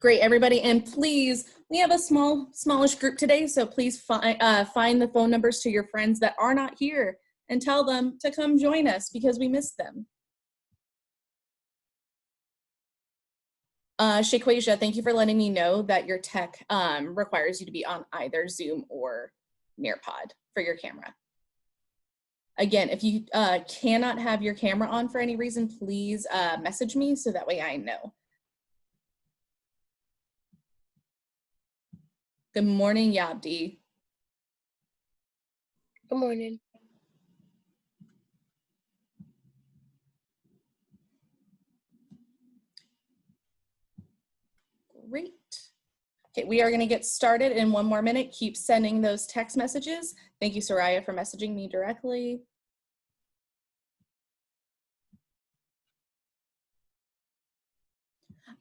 Great, everybody, and please, we have a smallish group today, so please find the phone numbers to your friends that are not here and tell them to come join us because we missed them. Shaquasia, thank you for letting me know that your tech requires you to be on either Zoom or Nearpod for your camera. Again, if you cannot have your camera on for any reason, please message me so that way I know. Good morning, Yabdi. Good morning. Great. Okay, we are going to get started in 1 more minute. Keep sending those text messages. Thank you, Soraya, for messaging me directly.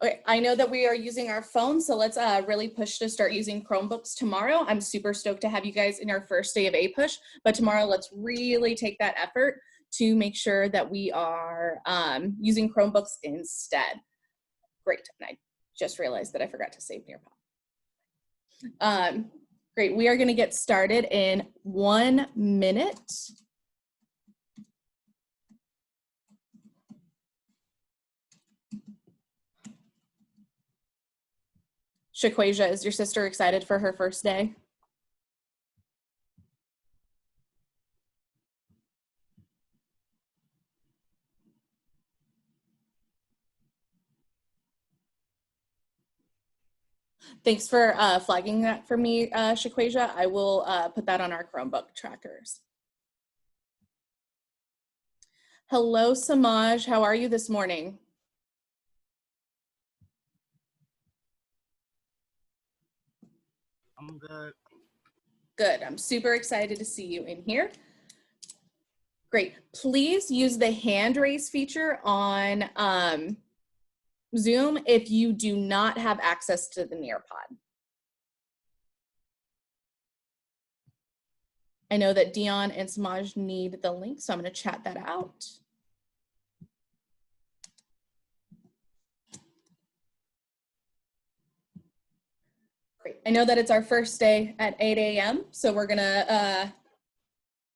Okay, I know that we are using our phones, so let's really push to start using Chromebooks tomorrow. I'm super stoked to have you guys in our first day of APUSH, but tomorrow let's really take that effort to make sure that we are using Chromebooks instead. Great, and I just realized that I forgot to save Nearpod. Great, we are gonna get started in 1 minute. Shaquasia, is your sister excited for her first day? Thanks for flagging that for me, Shaquasia. I will put that on our Chromebook trackers. Hello, Samaj. How are you this morning? I'm good. Good. I'm super excited to see you in here. Great. Please use the hand raise feature on Zoom if you do not have access to the Nearpod. I know that Dion and Samaj need the link, so I'm going to chat that out. Great. I know that it's our first day at 8 a.m., so we're going to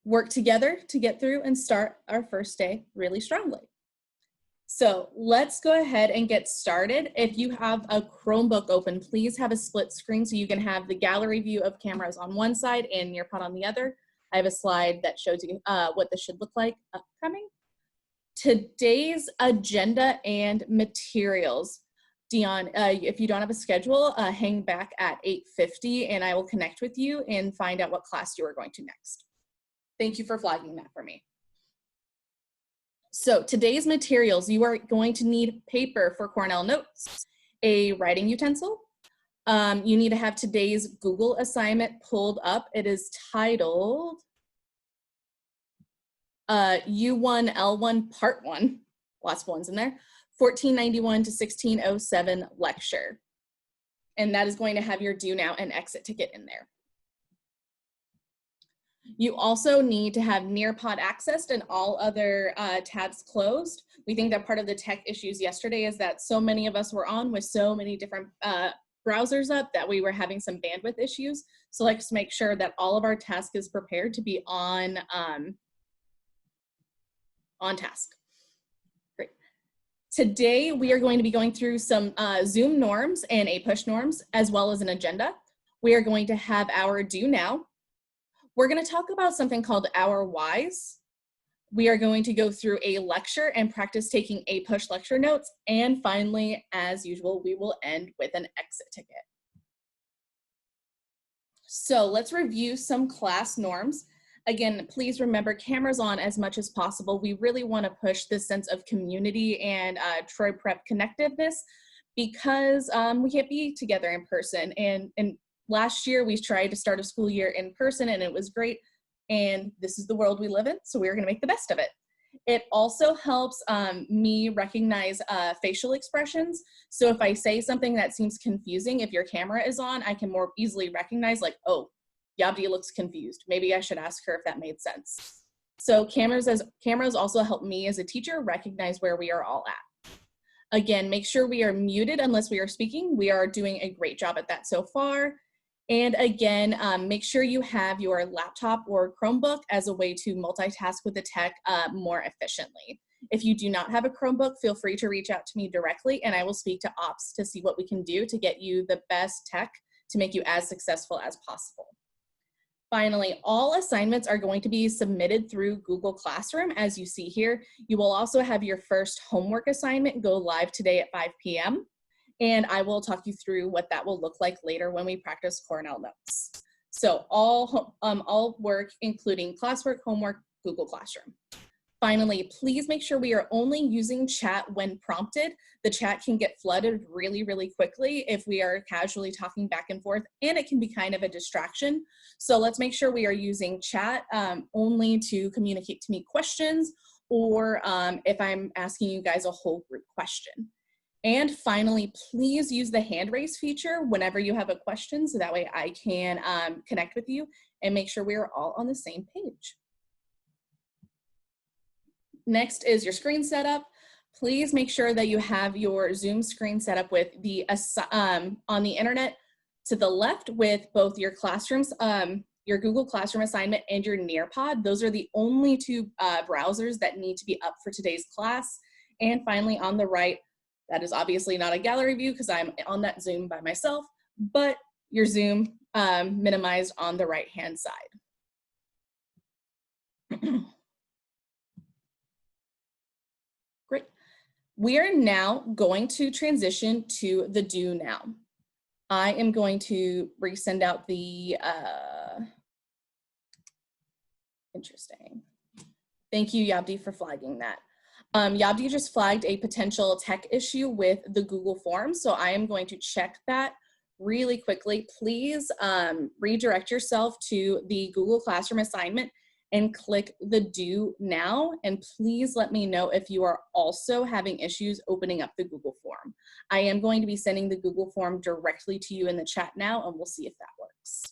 work together to get through and start our first day really strongly. So let's go ahead and get started. If you have a Chromebook open, please have a split screen so you can have the gallery view of cameras on one side and Nearpod on the other. I have a slide that shows you what this should look like upcoming. Today's agenda and materials. Dion, if you don't have a schedule, hang back at 8:50 and I will connect with you and find out what class you are going to next. Thank you for flagging that for me. So today's materials, you are going to need paper for Cornell Notes, a writing utensil. You need to have today's Google assignment pulled up. It is titled U1L1 Part 1, lots of ones in there, 1491 to 1607 lecture. And that is going to have your due now and exit ticket in there. You also need to have Nearpod accessed and all other tabs closed. We think that part of the tech issues yesterday is that so many of us were on with so many different browsers up that we were having some bandwidth issues. So let's make sure that all of our task is prepared to be on task. Great. Today, we are going to be going through some Zoom norms and APUSH norms, as well as an agenda. We are going to have our due now. We're going to talk about something called our whys. We are going to go through a lecture and practice taking APUSH lecture notes. And finally, as usual, we will end with an exit ticket. So let's review some class norms. Again, please remember cameras on as much as possible. We really want to push this sense of community and Troy Prep connectiveness because we can't be together in person. And last year, we tried to start a school year in person and it was great. And this is the world we live in, so we're gonna make the best of it. It also helps me recognize facial expressions. So if I say something that seems confusing, if your camera is on, I can more easily recognize like, oh, Yabdi looks confused. Maybe I should ask her if that made sense. So cameras also help me as a teacher recognize where we are all at. Again, make sure we are muted unless we are speaking. We are doing a great job at that so far. And again, make sure you have your laptop or Chromebook as a way to multitask with the tech more efficiently. If you do not have a Chromebook, feel free to reach out to me directly and I will speak to ops to see what we can do to get you the best tech to make you as successful as possible. Finally, all assignments are going to be submitted through Google Classroom, as you see here. You will also have your first homework assignment go live today at 5 p.m. And I will talk you through what that will look like later when we practice Cornell notes. So all work, including classwork, homework, Google Classroom. Finally, please make sure we are only using chat when prompted. The chat can get flooded really, really quickly if we are casually talking back and forth, and it can be kind of a distraction. So let's make sure we are using chat only to communicate to me questions or if I'm asking you guys a whole group question. And finally, please use the hand raise feature whenever you have a question so that way I can connect with you and make sure we are all on the same page. Next is your screen setup. Please make sure that you have your Zoom screen set up with the on the internet to the left with both your classrooms, your Google Classroom assignment and your Nearpod. Those are the only two browsers that need to be up for today's class. And finally on the right, that is obviously not a gallery view because I'm on that Zoom by myself, but your Zoom minimized on the right-hand side. Great. We are now going to transition to the do now. I am going to resend out the, interesting. Thank you, Yabdi, for flagging that. Yabdi just flagged a potential tech issue with the Google Forms, so I am going to check that really quickly. Please redirect yourself to the Google Classroom assignment and click the do now, and please let me know if you are also having issues opening up the Google form. I am going to be sending the Google form directly to you in the chat now, and we'll see if that works.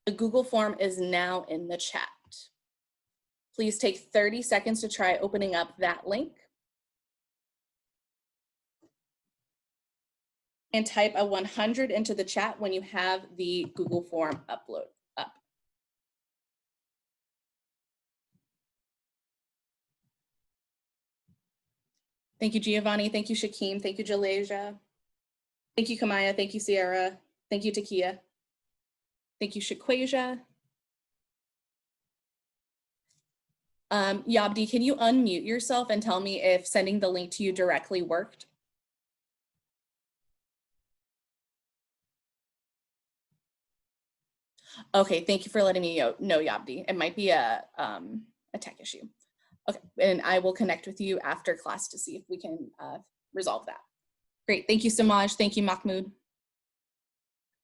The Google form is now in the chat. Please take 30 seconds to try opening up that link. And type a 100 into the chat when you have the Google form upload up. Thank you, Giovanni. Thank you, Shakeem. Thank you, Jalasia. Thank you, Kamaya. Thank you, Sierra. Thank you, Takia. Thank you, Shaquasia. Yabdi, can you unmute yourself and tell me if sending the link to you directly worked? Okay, thank you for letting me know, Yabdi. It might be a tech issue. Okay, and I will connect with you after class to see if we can resolve that. Great, thank you, Samaj. Thank you, Mahmoud.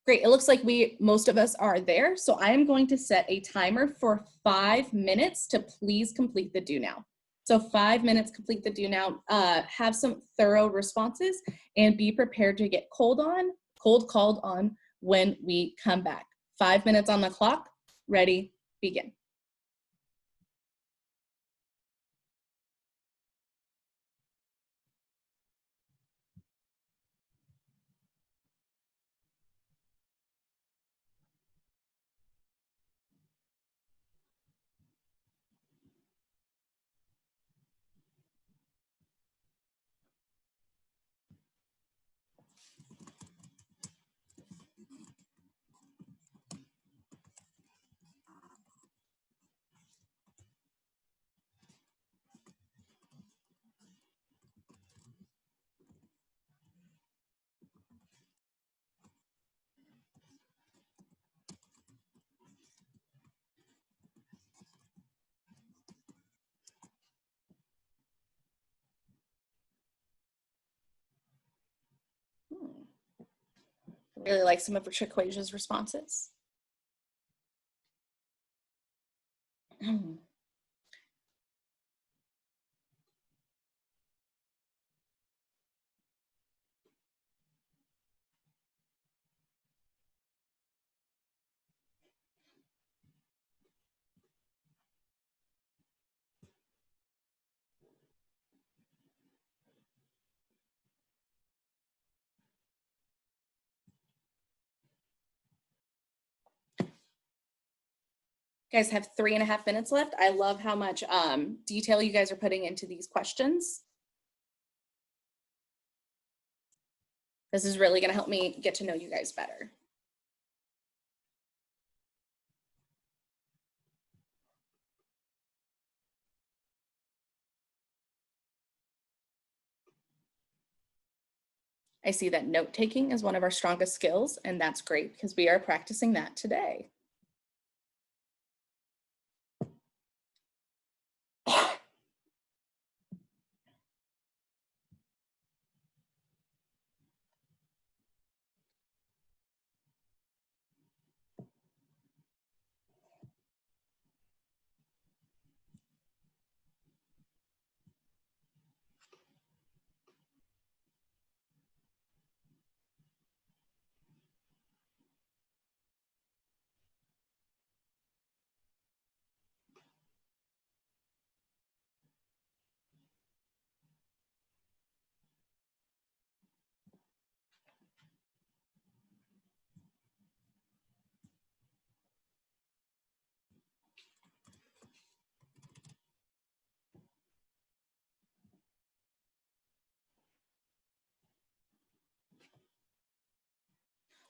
Great, it looks like most of us are there. So I am going to set a timer for 5 minutes to please complete the do now. So 5 minutes, complete the do now, have some thorough responses and be prepared to get cold called on when we come back. 5 minutes on the clock, ready, begin. Really like some of Chiquasia's responses. You guys have 3.5 minutes left. I love how much detail you guys are putting into these questions. This is really going to help me get to know you guys better. I see that note taking is one of our strongest skills, and that's great because we are practicing that today.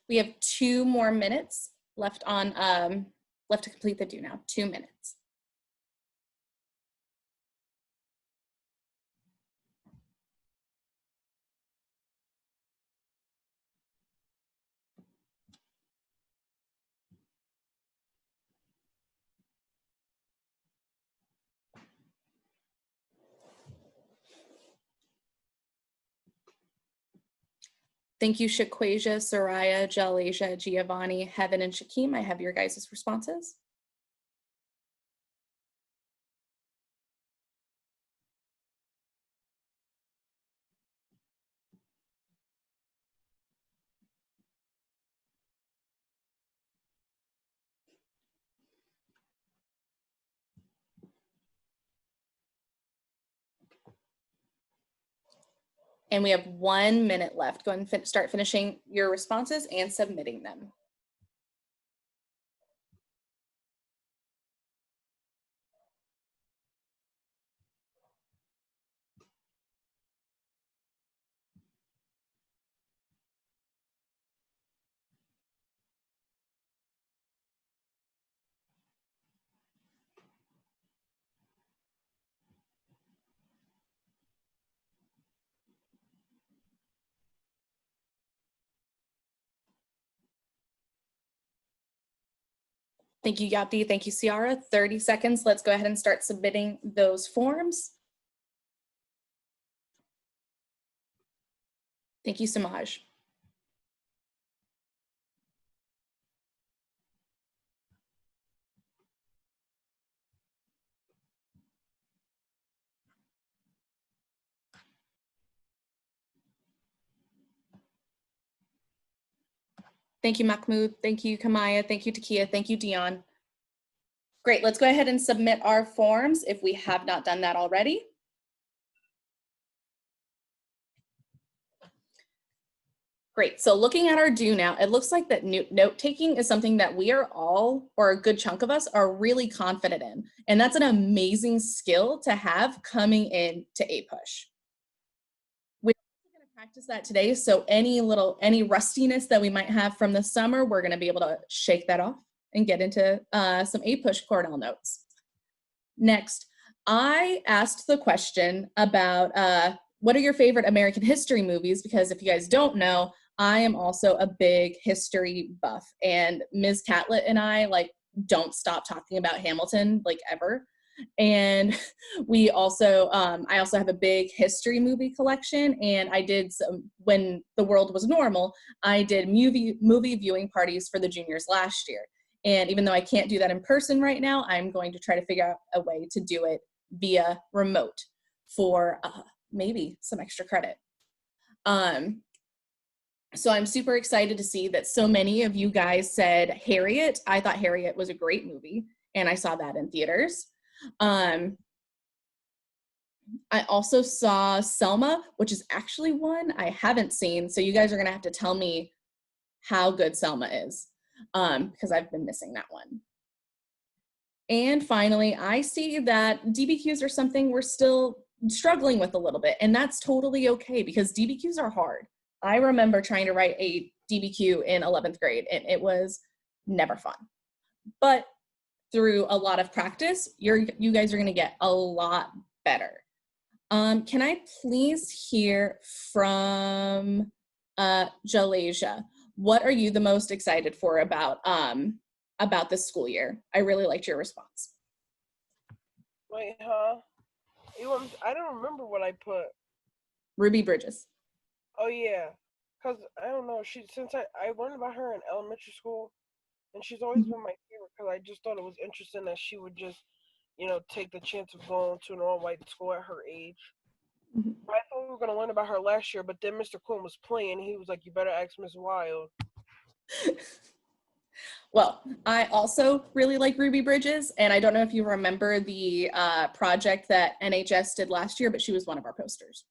We have 2 more minutes left on left to complete the do now. 2 minutes. Thank you, Shaquasia, Soraya, Jalasia, Giovanni, Heaven, and Shakim. I have your guys' responses. And we have 1 minute left. Go ahead and start finishing your responses and submitting them. Thank you, Yapti. Thank you, Ciara. 30 seconds. Let's go ahead and start submitting those forms. Thank you, Samaj. Thank you, Mahmoud. Thank you, Kamaya. Thank you, Takia. Thank you, Dion. Great. Let's go ahead and submit our forms if we have not done that already. Great. So looking at our do now, it looks like that note taking is something that we are all, or a good chunk of us, are really confident in. And that's an amazing skill to have coming in to APUSH. We're going to practice that today. So any rustiness that we might have from the summer, we're going to be able to shake that off and get into some APUSH Cornell notes. Next, I asked the question about what are your favorite American history movies? Because if you guys don't know, I am also a big history buff, and Ms. Catlett and I don't stop talking about Hamilton ever. And we also, I also have a big history movie collection, and I did when the world was normal, I did movie viewing parties for the juniors last year. And even though I can't do that in person right now, I'm going to try to figure out a way to do it via remote for maybe some extra credit. So I'm super excited to see that so many of you guys said Harriet. I thought Harriet was a great movie, and I saw that in theaters. I also saw Selma, which is actually one I haven't seen. So you guys are going to have to tell me how good Selma is, because I've been missing that one. And finally, I see that DBQs are something we're still struggling with a little bit, and that's totally okay because DBQs are hard. I remember trying to write a DBQ in 11th grade, and it was never fun. But through a lot of practice, you guys are gonna get a lot better. Can I please hear from Jalasia? What are you the most excited for about this school year? I really liked your response. Wait, huh? I don't remember what I put. Ruby Bridges. Oh yeah, cause I don't know. Since I learned about her in elementary school, and she's always been my favorite. Cause I just thought it was interesting that she would just, take the chance of going to an all-white school at her age. Mm-hmm. I thought we were gonna learn about her last year, but then Mr. Quinn was playing. He was like, "You better ask Miss Wild." Well, I also really like Ruby Bridges, and I don't know if you remember the project that NHS did last year, but she was one of our posters.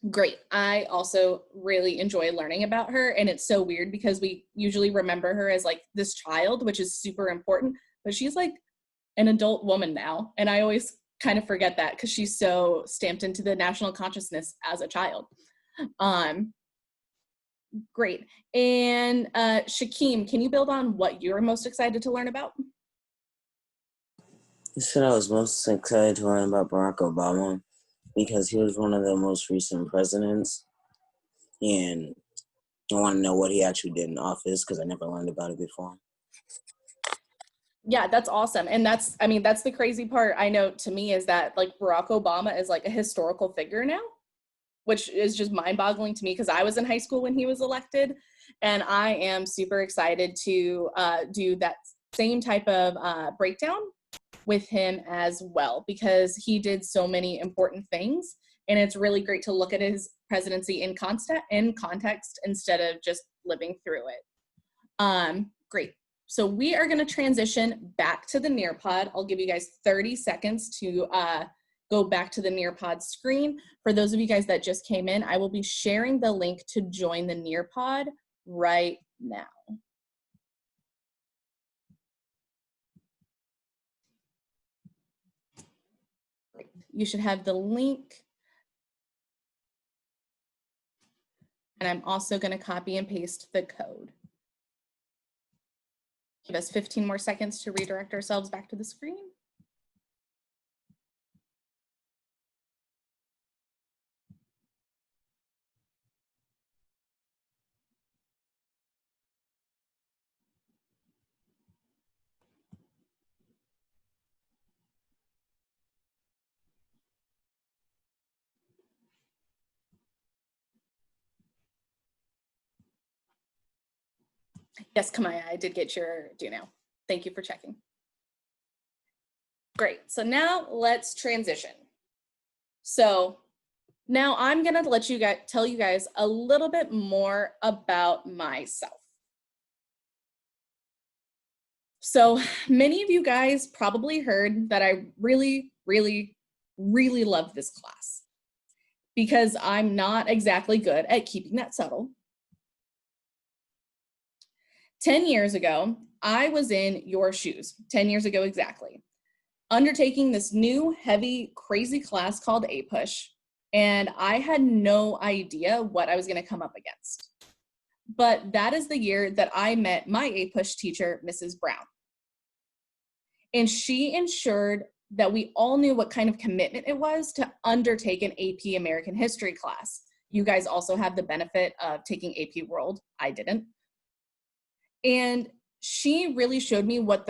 Great. I also really enjoy learning about her, and it's so weird because we usually remember her as like this child, which is super important, but she's like an adult woman now, and I always kind of forget that because she's so stamped into the national consciousness as a child. Great. And Shakeem, can you build on what you're most excited to learn about? I said I was most excited to learn about Barack Obama because he was one of the most recent presidents, and I want to know what he actually did in office because I never learned about it before. Yeah, that's awesome. And that's the crazy part I know to me is that like Barack Obama is like a historical figure now, which is just mind-boggling to me because I was in high school when he was elected, and I am super excited to do that same type of breakdown with him as well because he did so many important things, and it's really great to look at his presidency in context instead of just living through it. Great. So we are going to transition back to the Nearpod. I'll give you guys 30 seconds to go back to the Nearpod screen. For those of you guys that just came in, I will be sharing the link to join the Nearpod right now. You should have the link. And I'm also going to copy and paste the code. Give us 15 more seconds to redirect ourselves back to the screen. Yes, Kamaya, I did get your do now. Thank you for checking. Great, so now let's transition. So now I'm gonna tell you guys a little bit more about myself. So many of you guys probably heard that I really, really, really love this class because I'm not exactly good at keeping that subtle. 10 years ago, I was in your shoes, 10 years ago exactly, undertaking this new, heavy, crazy class called APUSH, and I had no idea what I was gonna come up against. But that is the year that I met my APUSH teacher, Mrs. Brown. And she ensured that we all knew what kind of commitment it was to undertake an AP American History class. You guys also have the benefit of taking AP World. I didn't. And she really showed me what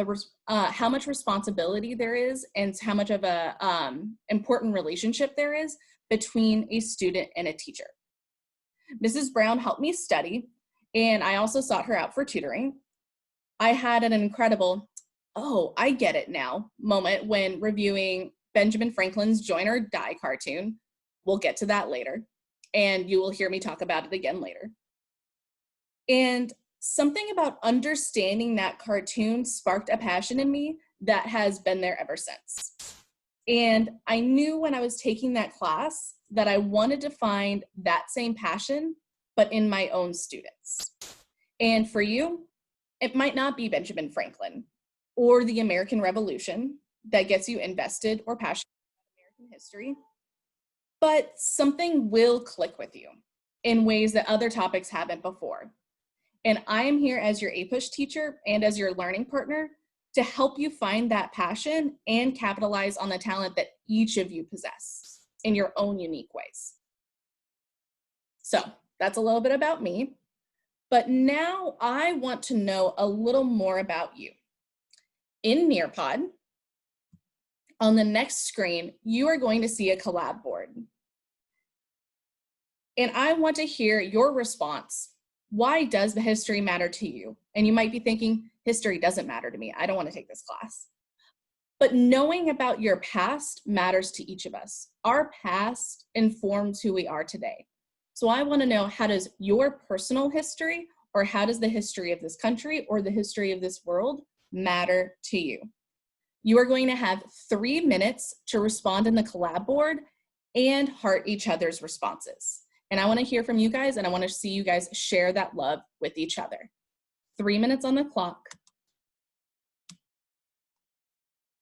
how much responsibility there is and how much of a important relationship there is between a student and a teacher. Mrs. Brown helped me study, and I also sought her out for tutoring. I had an incredible, oh, I get it now moment when reviewing Benjamin Franklin's Join or Die cartoon. We'll get to that later, and you will hear me talk about it again later. And something about understanding that cartoon sparked a passion in me that has been there ever since. And I knew when I was taking that class that I wanted to find that same passion, but in my own students. And for you, it might not be Benjamin Franklin. or the American Revolution that gets you invested or passionate about American history, but something will click with you in ways that other topics haven't before. And I am here as your APUSH teacher and as your learning partner to help you find that passion and capitalize on the talent that each of you possess in your own unique ways. So that's a little bit about me, but now I want to know a little more about you. In Nearpod, on the next screen, you are going to see a collab board. And I want to hear your response. Why does the history matter to you? And you might be thinking, history doesn't matter to me. I don't want to take this class. But knowing about your past matters to each of us. Our past informs who we are today. So I want to know, how does your personal history, or how does the history of this country or the history of this world matter to you? You are going to have 3 minutes to respond in the collab board and heart each other's responses. And I want to hear from you guys, and I want to see you guys share that love with each other. 3 minutes on the clock.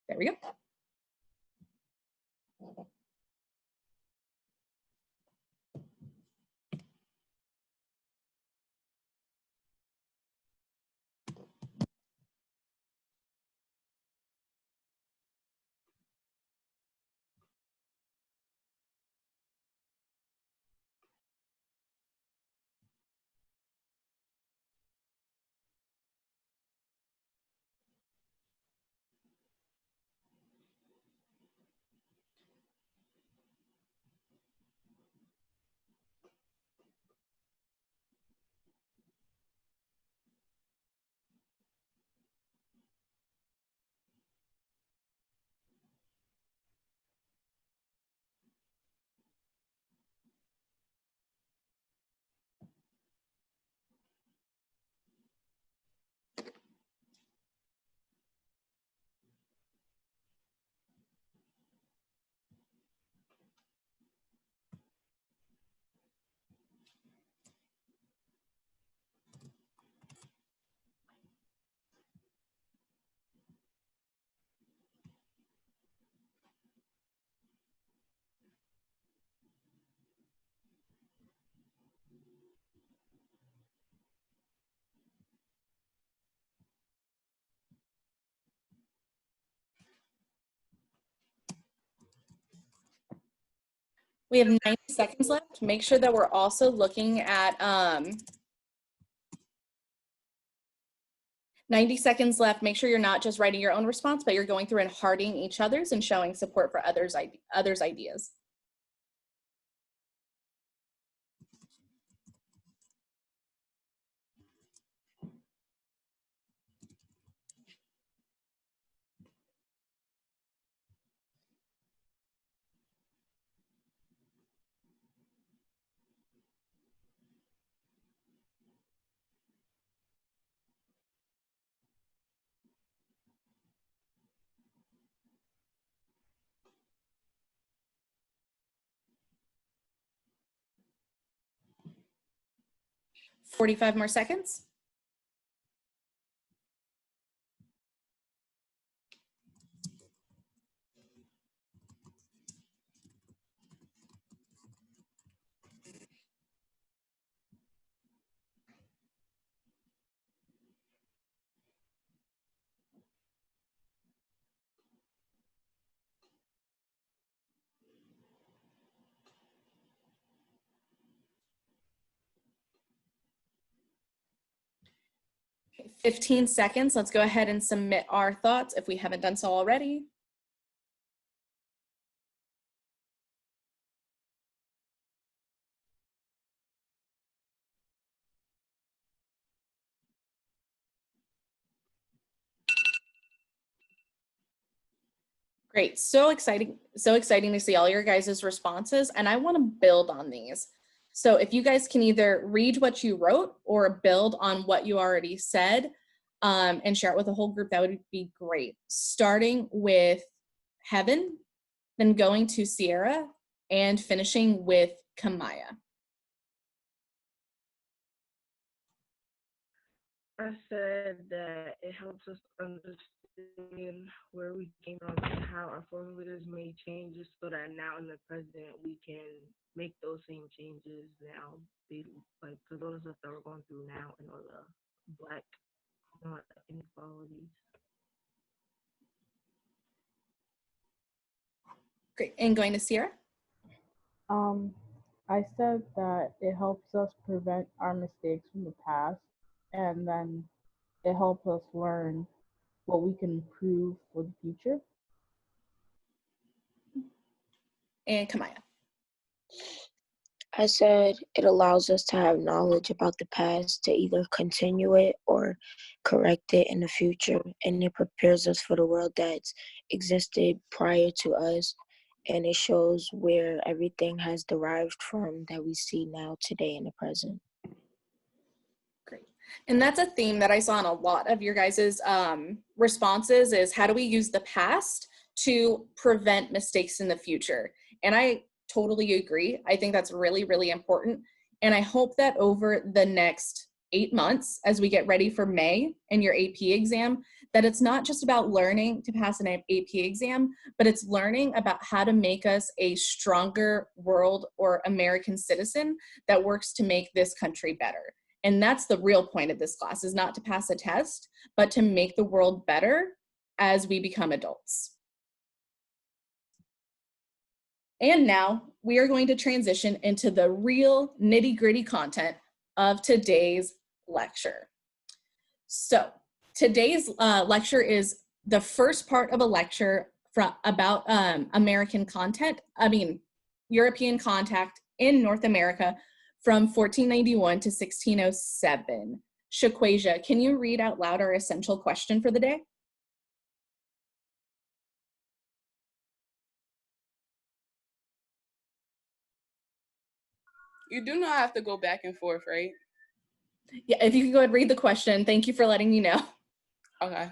There we go. We have 90 seconds left. Make sure that we're also looking at 90 seconds left. Make sure you're not just writing your own response, but you're going through and hearting each other's and showing support for others' ideas. Forty-five more seconds. Okay, 15 seconds. Let's go ahead and submit our thoughts if we haven't done so already. Great, so exciting to see all your guys' responses, and I want to build on these. So if you guys can either read what you wrote or build on what you already said and share it with the whole group, that would be great. Starting with Heaven, then going to Sierra, and finishing with Kamaya. I said that it helps us understand where we came from and how our formulators made changes so that now in the present we can make those same changes now. Be like because all the stuff that we're going through now and all the black inequalities. Great. And going to Sierra? Um, I said that it helps us prevent our mistakes from the past, and then it helps us learn what we can improve for the future. And Kamaya? I said it allows us to have knowledge about the past to either continue it or correct it in the future, and it prepares us for the world that's existed prior to us, and it shows where everything has derived from that we see now today in the present. Great. And that's a theme that I saw in a lot of your guys' responses is how do we use the past to prevent mistakes in the future? And I totally agree. I think that's really, really important. And I hope that over the next 8 months, as we get ready for May and your AP exam, that it's not just about learning to pass an AP exam, but it's learning about how to make us a stronger world or American citizen that works to make this country better. And that's the real point of this class, is not to pass a test, but to make the world better as we become adults. And now we are going to transition into the real nitty-gritty content of today's lecture. So today's lecture is the first part of a lecture about European contact in North America from 1491 to 1607. Shaquasia, can you read out loud our essential question for the day? You do not have to go back and forth, right? Yeah, if you can go ahead and read the question. Thank you for letting me know. Okay.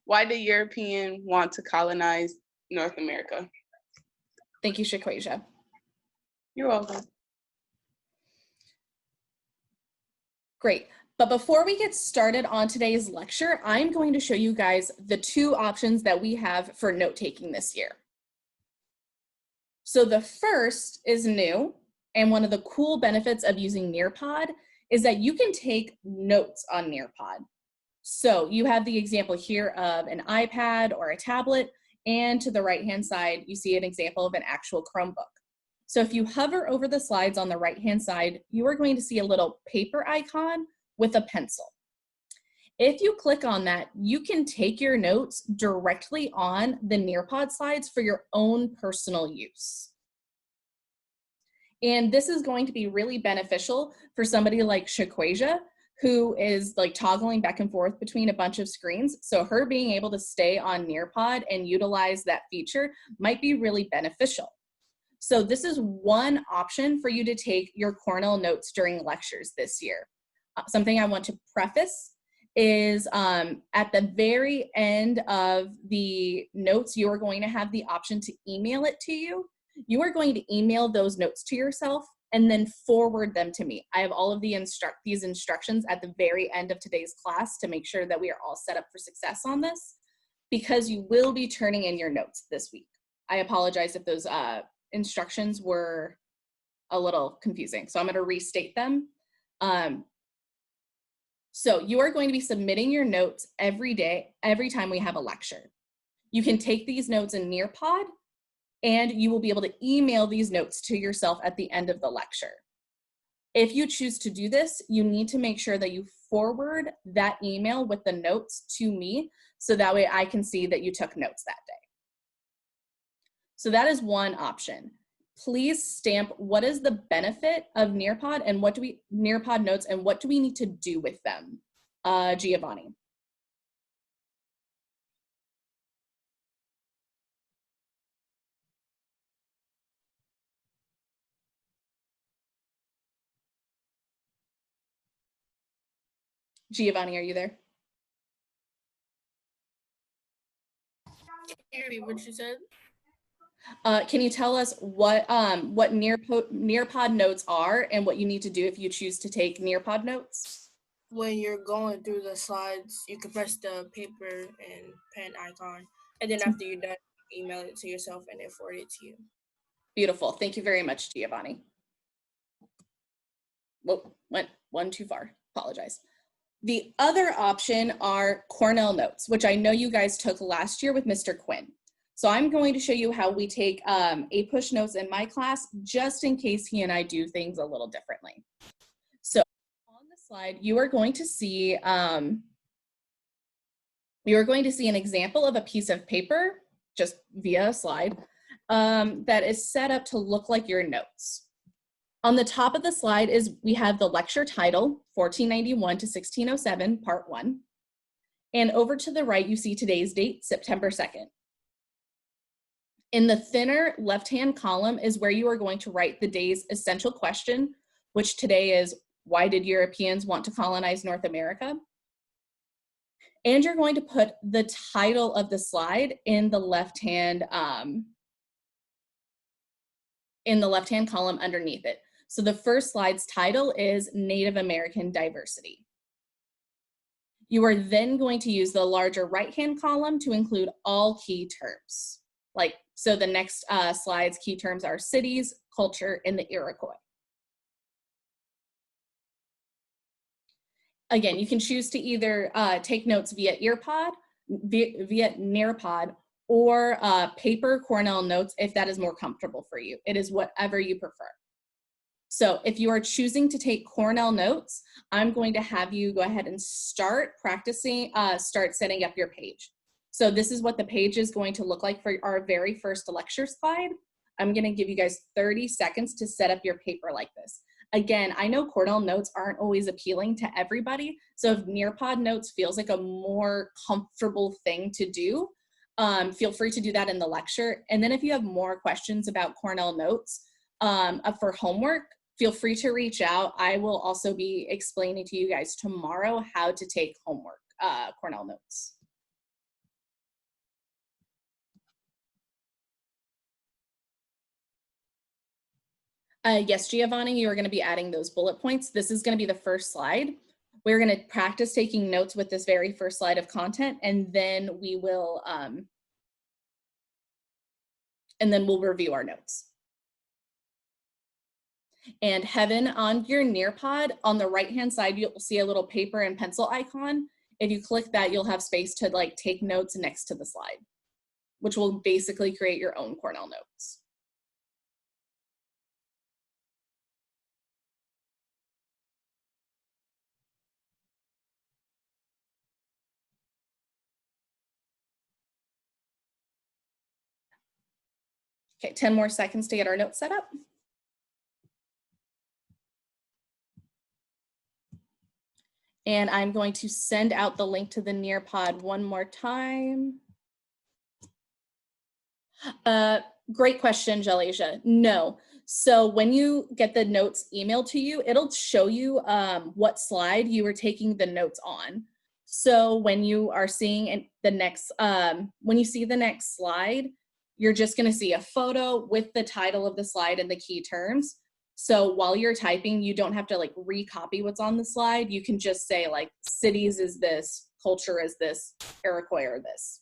Why did European want to colonize North America? Thank you, Shaquasia. You're welcome. Great. But before we get started on today's lecture, I'm going to show you guys the 2 options that we have for note-taking this year. So the first is new, and one of the cool benefits of using Nearpod is that you can take notes on Nearpod. So you have the example here of an iPad or a tablet, and to the right-hand side, you see an example of an actual Chromebook. So if you hover over the slides on the right-hand side, you are going to see a little paper icon with a pencil. If you click on that, you can take your notes directly on the Nearpod slides for your own personal use. And this is going to be really beneficial for somebody like Shaquasia, who is like toggling back and forth between a bunch of screens. So her being able to stay on Nearpod and utilize that feature might be really beneficial. So this is one option for you to take your Cornell notes during lectures this year. Something I want to preface is at the very end of the notes, you are going to have the option to email it to you. You are going to email those notes to yourself and then forward them to me. I have all of these instructions at the very end of today's class to make sure that we are all set up for success on this, because you will be turning in your notes this week. I apologize if those instructions were a little confusing, so I'm going to restate them. So you are going to be submitting your notes every day, every time we have a lecture. You can take these notes in Nearpod, and you will be able to email these notes to yourself at the end of the lecture. If you choose to do this, you need to make sure that you forward that email with the notes to me, so that way I can see that you took notes that day. So that is one option. Please stamp what is the benefit of Nearpod and Nearpod notes, and what do we need to do with them? Giovanni. Giovanni, are you there? Can you repeat what you said? Can you tell us what Nearpod notes are and what you need to do if you choose to take Nearpod notes? When you're going through the slides, you can press the paper and pen icon, and then after you're done, email it to yourself and then forward it to you. Beautiful. Thank you very much, Giovanni. Whoa, went one too far. Apologize. The other option are Cornell notes, which I know you guys took last year with Mr. Quinn. So I'm going to show you how we take APUSH notes in my class, just in case he and I do things a little differently. So on the slide, you are going to see an example of a piece of paper, just via a slide, that is set up to look like your notes. On the top of the slide we have the lecture title, 1491 to 1607, part 1. And over to the right, you see today's date, September 2nd. In the thinner left-hand column is where you are going to write the day's essential question, which today is, why did Europeans want to colonize North America? And you're going to put the title of the slide in the left-hand column underneath it. So the first slide's title is Native American Diversity. You are then going to use the larger right-hand column to include all key terms. So the next slide's key terms are cities, culture, and the Iroquois. Again, you can choose to either take notes via Nearpod, or paper Cornell notes if that is more comfortable for you. It is whatever you prefer. So if you are choosing to take Cornell notes, I'm going to have you go ahead and start practicing, start setting up your page. So this is what the page is going to look like for our very first lecture slide. I'm going to give you guys 30 seconds to set up your paper like this. Again, I know Cornell notes aren't always appealing to everybody. So if Nearpod notes feels like a more comfortable thing to do, feel free to do that in the lecture. And then if you have more questions about Cornell notes for homework, feel free to reach out. I will also be explaining to you guys tomorrow how to take homework Cornell notes. Yes, Giovanni, you are going to be adding those bullet points. This is going to be the first slide. We're going to practice taking notes with this very first slide of content, and then we will review our notes. And Heaven, on your Nearpod, on the right-hand side, you'll see a little paper and pencil icon. If you click that, you'll have space to take notes next to the slide, which will basically create your own Cornell notes. Okay, 10 more seconds to get our notes set up. And I'm going to send out the link to the Nearpod one more time. Great question, Jalasia. No. So when you get the notes emailed to you, it'll show you what slide you were taking the notes on. So when you are seeing the next, when you see the next slide, you're just going to see a photo with the title of the slide and the key terms. So while you're typing, you don't have to recopy what's on the slide. You can just say cities is this, culture is this, Iroquois are this.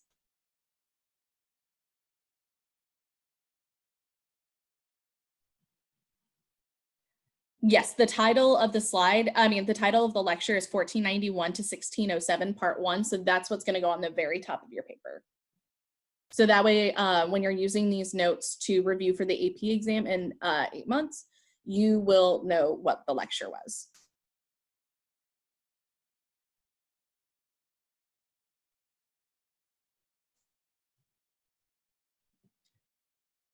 Yes, the title of the slide, the title of the lecture is 1491 to 1607, part 1. So that's what's going to go on the very top of your paper. So that way, when you're using these notes to review for the AP exam in 8 months, you will know what the lecture was.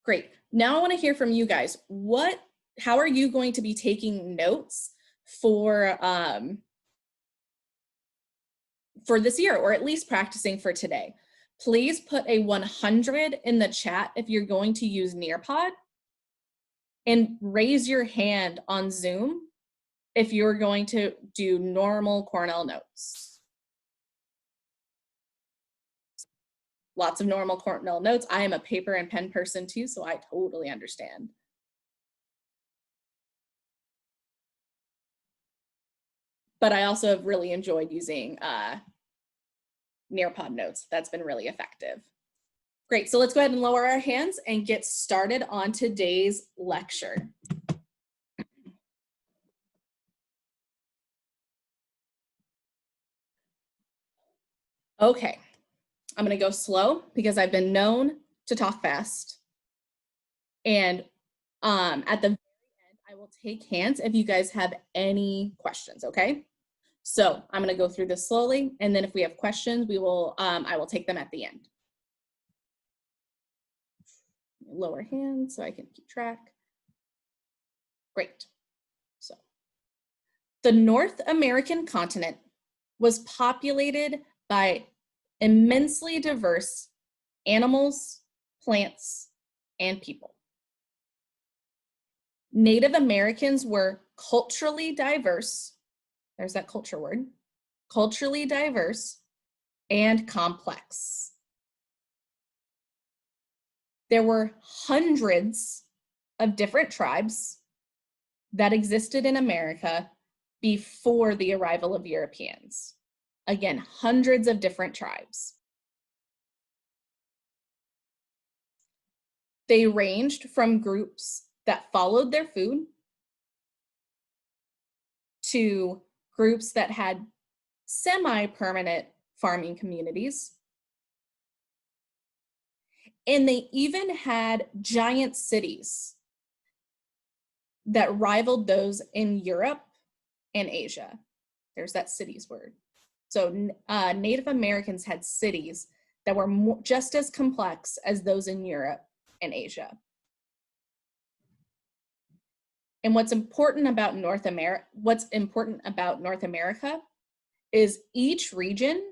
Great. Now I want to hear from you guys. How are you going to be taking notes for this year, or at least practicing for today? Please put a 100 in the chat if you're going to use Nearpod, and raise your hand on Zoom if you're going to do normal Cornell notes. lots of normal Cornell notes. I am a paper and pen person too, so I totally understand. But I also have really enjoyed using Nearpod notes. That's been really effective. Great, so let's go ahead and lower our hands and get started on today's lecture. Okay, I'm gonna go slow because I've been known to talk fast. And at the very end, I will take hands if you guys have any questions, okay? So I'm gonna go through this slowly, and then if we have questions, we will, I will take them at the end. Lower hands so I can keep track. Great. So the North American continent was populated by immensely diverse animals, plants, and people. Native Americans were culturally diverse, there's that culture word, culturally diverse and complex. There were hundreds of different tribes that existed in America before the arrival of Europeans. Again, hundreds of different tribes. They ranged from groups that followed their food to groups that had semi-permanent farming communities. And they even had giant cities that rivaled those in Europe and Asia. There's that cities word. So Native Americans had cities that were just as complex as those in Europe and Asia. And what's important about North America is each region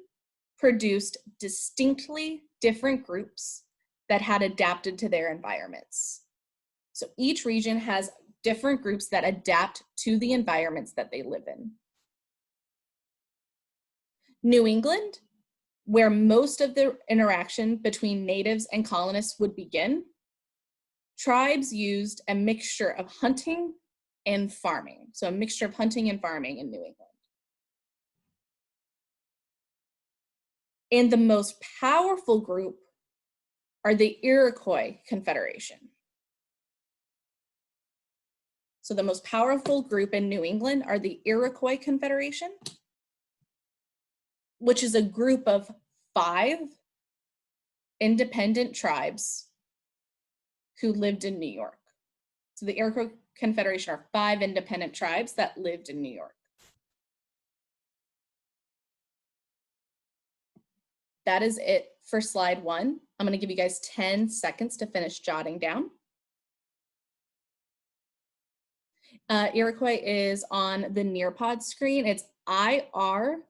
produced distinctly different groups that had adapted to their environments. So each region has different groups that adapt to the environments that they live in. New England, where most of the interaction between natives and colonists would begin, tribes used a mixture of hunting and farming. So a mixture of hunting and farming in New England. And the most powerful group are the Iroquois Confederation. So the most powerful group in New England are the Iroquois Confederation, which is a group of 5 independent tribes who lived in New York. So the Iroquois Confederation are 5 independent tribes that lived in New York. That is it for slide 1. I'm gonna give you guys 10 seconds to finish jotting down. Iroquois is on the Nearpod screen. It's IROQUOIS.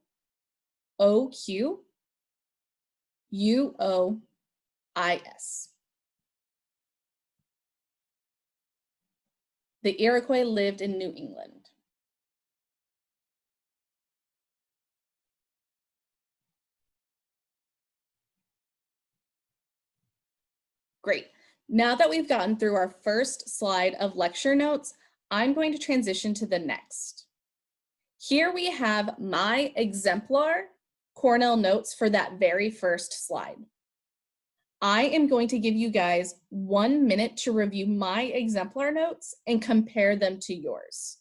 The Iroquois lived in New England. Great. Now that we've gotten through our first slide of lecture notes, I'm going to transition to the next. Here we have my exemplar Cornell notes for that very first slide. I am going to give you guys 1 minute to review my exemplar notes and compare them to yours.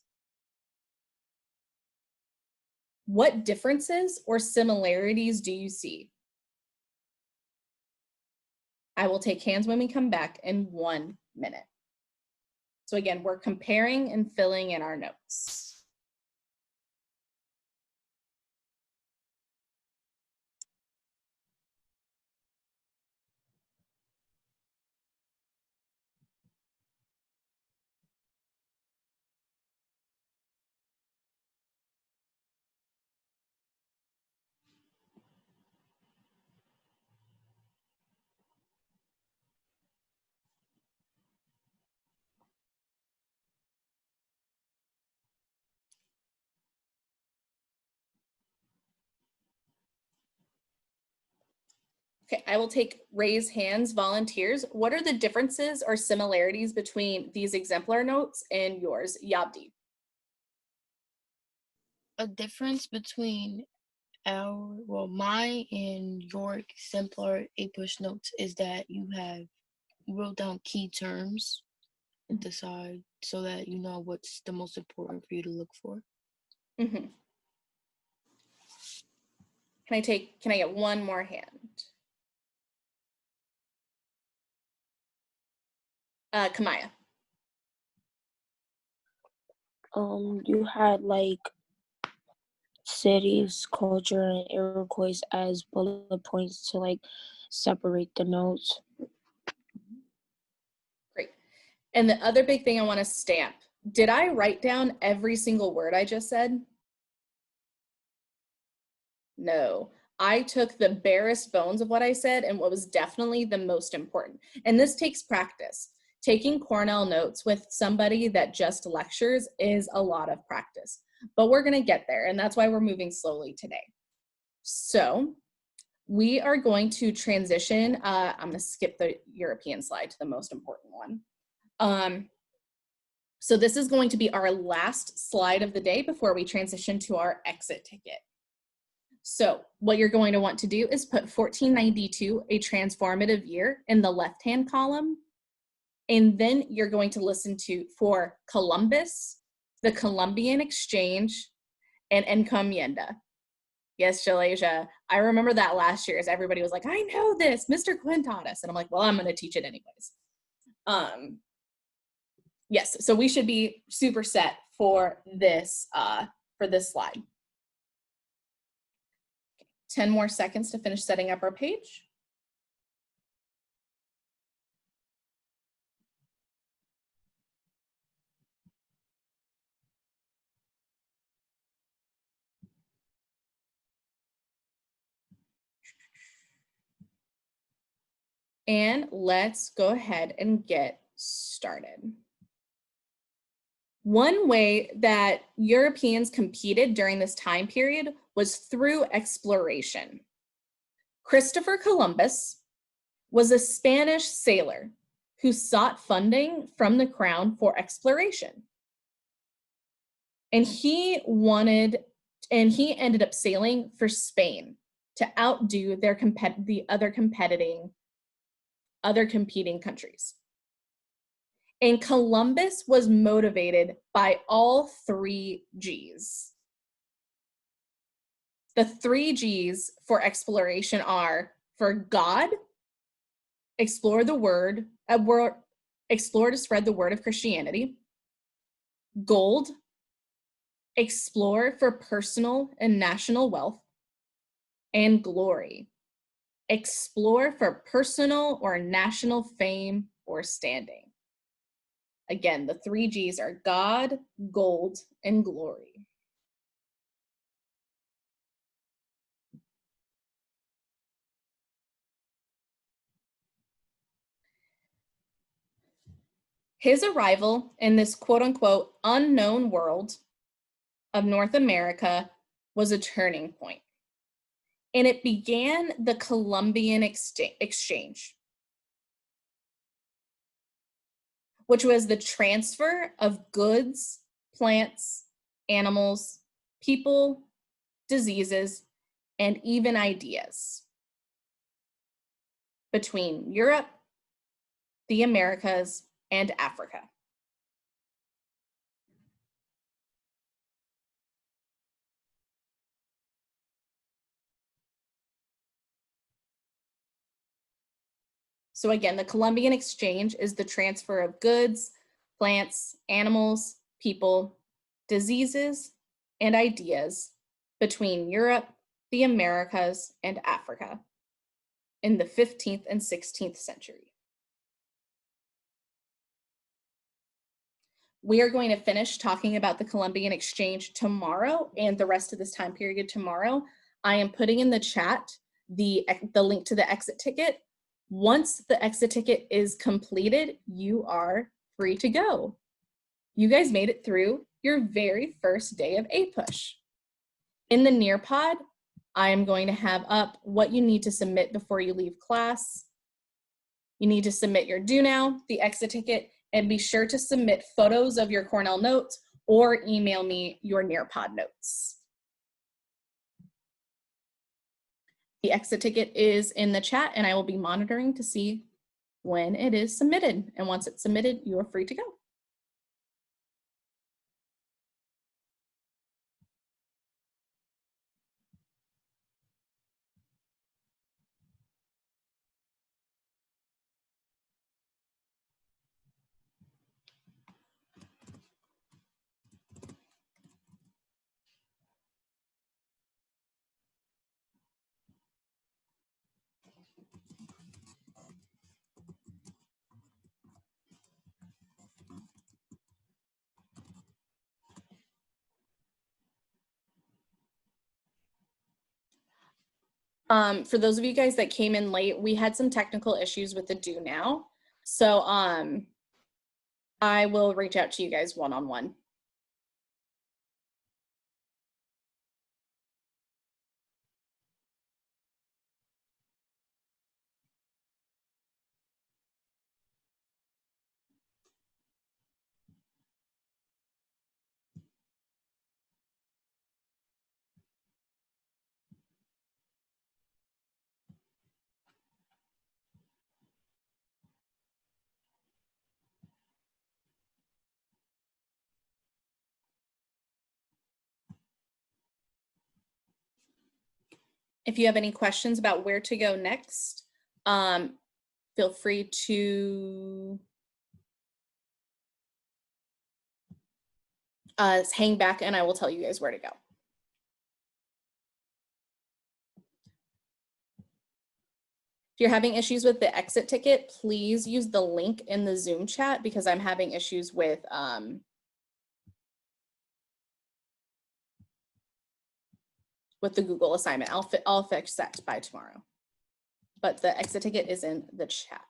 What differences or similarities do you see? I will take hands when we come back in 1 minute. So again, we're comparing and filling in our notes. Okay, I will take raise hands, volunteers. What are the differences or similarities between these exemplar notes and yours, Yabdi? A difference between mine and your exemplar APUSH notes is that you wrote down key terms at the side so that you know what's the most important for you to look for. Mm-hmm. Can I get one more hand? Kamaya. You had like cities, culture, and Iroquois as bullet points to like separate the notes. Great. And the other big thing I want to stamp, did I write down every single word I just said? No. I took the barest bones of what I said and what was definitely the most important. And this takes practice. Taking Cornell notes with somebody that just lectures is a lot of practice, but we're going to get there. And that's why we're moving slowly today. So we are going to transition. I'm going to skip the European slide to the most important one. So this is going to be our last slide of the day before we transition to our exit ticket. So what you're going to want to do is put 1492, a transformative year, in the left-hand column. And then you're going to listen for Columbus, the Columbian Exchange, and Encomienda. Yes, Shalasia. I remember that last year as everybody was like, I know this, Mr. Quinn taught us. And I'm like, well, I'm going to teach it anyways. Yes, so we should be super set for this slide. 10 more seconds to finish setting up our page. And let's go ahead and get started. One way that Europeans competed during this time period was through exploration. Christopher Columbus was a Spanish sailor who sought funding from the crown for exploration. And he ended up sailing for Spain to outdo the other competing countries. And Columbus was motivated by all 3 G's. The 3 G's for exploration are for God, explore to spread the word of Christianity; gold, explore for personal and national wealth; and glory, explore for personal or national fame or standing. Again, the 3 G's are God, gold, and glory. His arrival in this quote-unquote unknown world of North America was a turning point. And it began the Columbian Exchange, which was the transfer of goods, plants, animals, people, diseases, and even ideas between Europe, the Americas, and Africa. So again, the Columbian Exchange is the transfer of goods, plants, animals, people, diseases, and ideas between Europe, the Americas, and Africa in the 15th and 16th century. We are going to finish talking about the Columbian Exchange tomorrow and the rest of this time period tomorrow. I am putting in the chat the link to the exit ticket. Once the exit ticket is completed, you are free to go. You guys made it through your very first day of APUSH. In the Nearpod, I am going to have up what you need to submit before you leave class. You need to submit your do now, the exit ticket, and be sure to submit photos of your Cornell notes or email me your Nearpod notes. The exit ticket is in the chat and I will be monitoring to see when it is submitted. And once it's submitted, you are free to go. For those of you guys that came in late, we had some technical issues with the do now. So I will reach out to you guys one-on-one. If you have any questions about where to go next, feel free to hang back and I will tell you guys where to go. If you're having issues with the exit ticket, please use the link in the Zoom chat because I'm having issues with the Google assignment. I'll fix that by tomorrow. But the exit ticket is in the chat.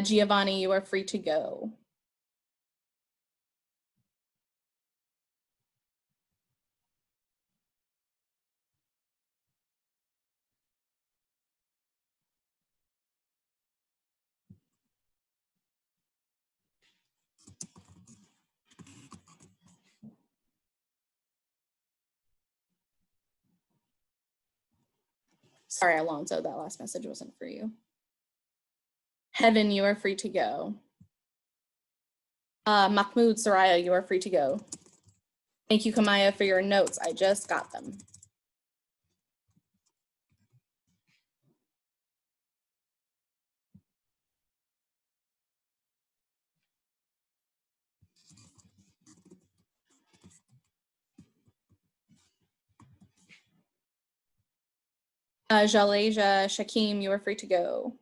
Giovanni, you are free to go. Sorry, Alonso, that last message wasn't for you. Heaven, you are free to go. Mahmoud, Soraya, you are free to go. Thank you, Kamaya, for your notes. I just got them. Jaleja, Shakim, you are free to go.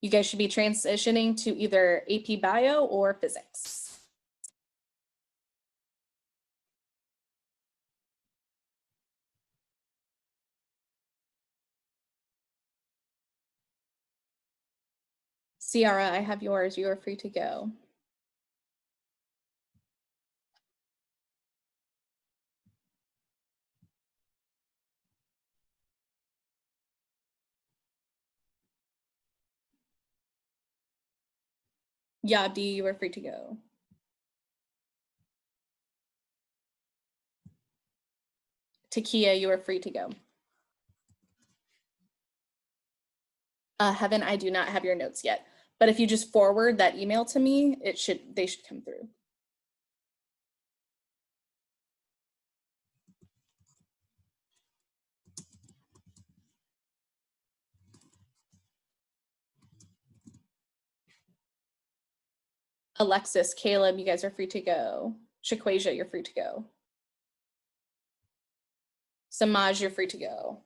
You guys should be transitioning to either AP Bio or Physics. Ciara, I have yours. You are free to go. Yabdi, you are free to go. Takia, you are free to go. Heaven, I do not have your notes yet, but if you just forward that email to me, they should come through. Alexis, Caleb, you guys are free to go. Shaquasia, you're free to go. Samaj, you're free to go.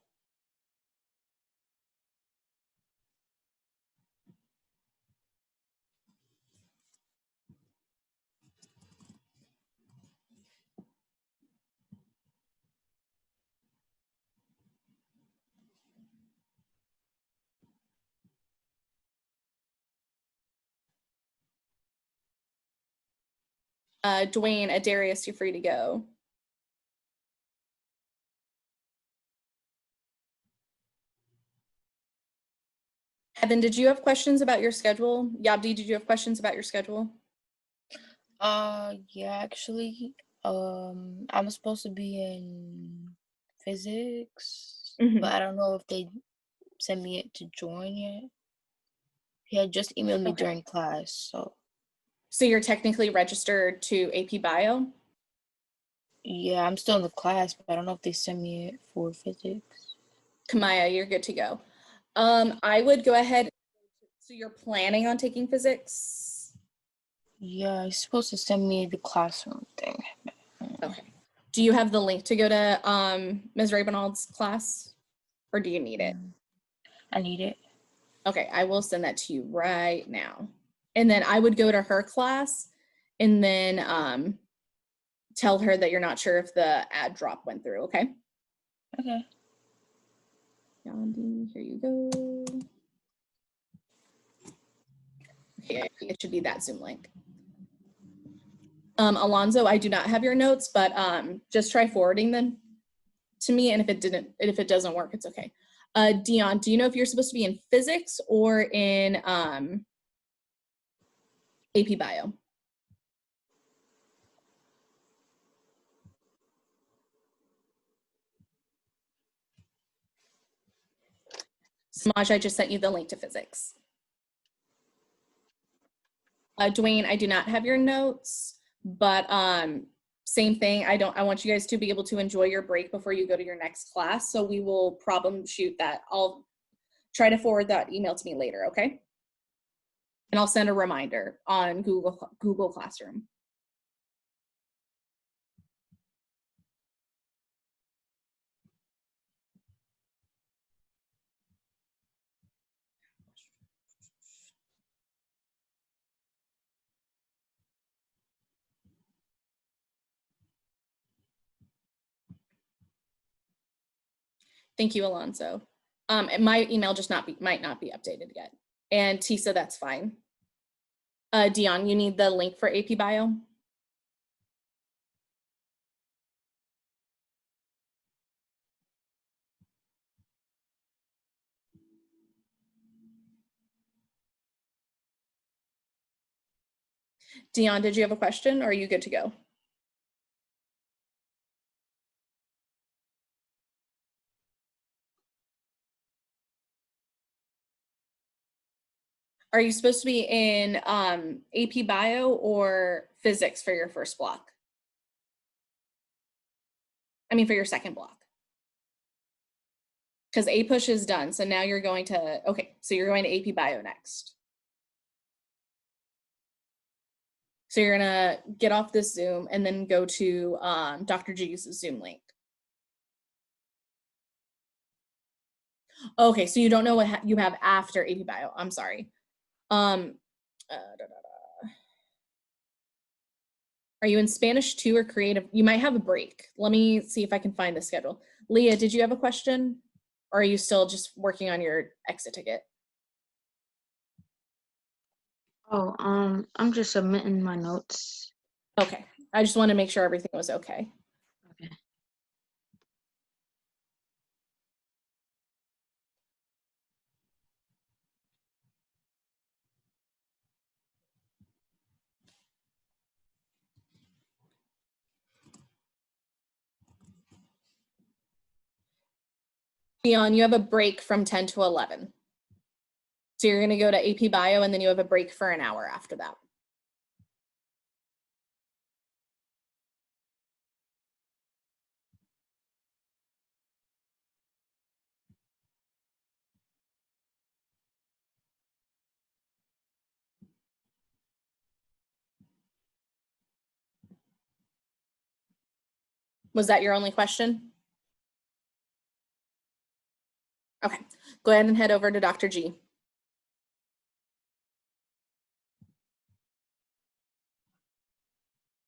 Dwayne, Adarius, you're free to go. Evan, did you have questions about your schedule? Yabdi, did you have questions about your schedule? Yeah, actually, I'm supposed to be in physics, Mhm. but I don't know if they sent me it to join yet. He had just emailed me Okay. during class, so So you're technically registered to AP Bio? yeah, I'm still in the class, but I don't know if they sent me it for physics. Kamaya, you're good to go. I would go ahead. So you're planning on taking physics? Yeah, he's supposed to send me the classroom thing. Okay. Do you have the link to go to Ms. Rabinald's class, or do you need it? I need it. Okay, I will send that to you right now. And then I would go to her class and then tell her that you're not sure if the ad drop went through, okay? Okay. Yandi, here you go. Okay, it should be that Zoom link. Alonzo, I do not have your notes, but just try forwarding them to me, and if it doesn't work, it's okay. Dion, do you know if you're supposed to be in physics or in AP Bio? Samaj, I just sent you the link to physics. Dwayne, I do not have your notes, but same thing. I want you guys to be able to enjoy your break before you go to your next class. So we will problem shoot that. I'll try to forward that email to me later, okay? And I'll send a reminder on Google Classroom. Thank you, Alonso. And my email just might not be updated yet. And Tisa, that's fine. Dion, you need the link for AP Bio? Dion, did you have a question or are you good to go? Are you supposed to be in AP Bio or physics for your first block? I mean, for your second block. Because APUSH is done. So now you're going to, okay, so you're going to AP Bio next. So you're gonna get off this Zoom and then go to Dr. G's Zoom link. Okay, so you don't know what you have after AP Bio. I'm sorry. Are you in Spanish 2 or creative? You might have a break. Let me see if I can find the schedule. Leah, did you have a question? Or are you still just working on your exit ticket? Oh, I'm just submitting my notes. Okay, I just want to make sure everything was okay. Okay. Dion, you have a break from 10 to 11. So you're gonna go to AP Bio and then you have a break for an hour after that. Was that your only question? Okay, go ahead and head over to Dr. G.